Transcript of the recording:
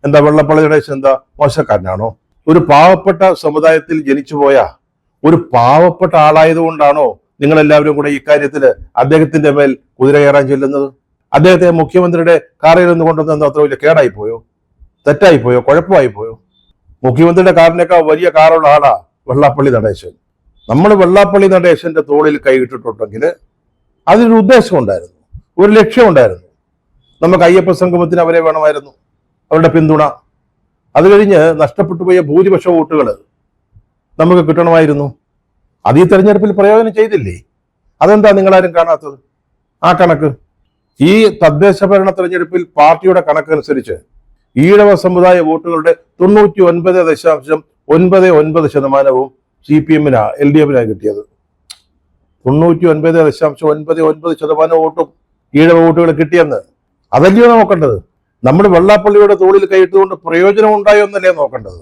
എന്താ വെള്ളാപ്പള്ളി നടേശൻ എന്താ മോശക്കാരനാണോ? ഒരു പാവപ്പെട്ട സമുദായത്തിൽ ജനിച്ചുപോയ ഒരു പാവപ്പെട്ട ആളായതുകൊണ്ടാണോ നിങ്ങൾ എല്ലാവരും കൂടെ ഇക്കാര്യത്തിൽ അദ്ദേഹത്തിന്റെ മേൽ കുതിര കയറാൻ ചെല്ലുന്നത്? അദ്ദേഹത്തെ മുഖ്യമന്ത്രിയുടെ കാറിൽ നിന്ന് കൊണ്ടുവന്നത് അത്ര വലിയ കേടായി പോയോ? തെറ്റായി പോയോ? കുഴപ്പമായി പോയോ? മുഖ്യമന്ത്രിയുടെ കാറിനേക്കാൾ വലിയ കാറുള്ള ആളാ വെള്ളാപ്പള്ളി നടേശൻ. നമ്മൾ വെള്ളാപ്പള്ളി നടേശന്റെ തോളിൽ കൈയിട്ടിട്ടുണ്ടെങ്കിൽ അതിനൊരു ഉദ്ദേശം ഉണ്ടായിരുന്നു, ഒരു ലക്ഷ്യം ഉണ്ടായിരുന്നു. നമുക്ക് അയ്യപ്പ സംഗമത്തിന് അവരെ വേണമായിരുന്നു, അവരുടെ പിന്തുണ. അത് കഴിഞ്ഞ് നഷ്ടപ്പെട്ടു പോയ ഭൂരിപക്ഷ വോട്ടുകൾ നമുക്ക് കിട്ടണമായിരുന്നു. അത് ഈ തെരഞ്ഞെടുപ്പിൽ പ്രയോജനം ചെയ്തില്ലേ? അതെന്താ നിങ്ങളാരും കാണാത്തത്? ആ കണക്ക് ഈ തദ്ദേശ ഭരണ തെരഞ്ഞെടുപ്പിൽ പാർട്ടിയുടെ കണക്കനുസരിച്ച് ഈഴവ സമുദായ വോട്ടുകളുടെ 99.99% CPM-നാ LDF-നാ കിട്ടിയത്. 99.99% വോട്ടും ഈഴവ വോട്ടുകൾ കിട്ടിയെന്ന് അതല്ലയോ നോക്കേണ്ടത്? നമ്മൾ വെള്ളാപ്പള്ളിയുടെ തോളിൽ കൈയിട്ടുകൊണ്ട് പ്രയോജനം ഉണ്ടായോ എന്നല്ലേ നോക്കേണ്ടത്?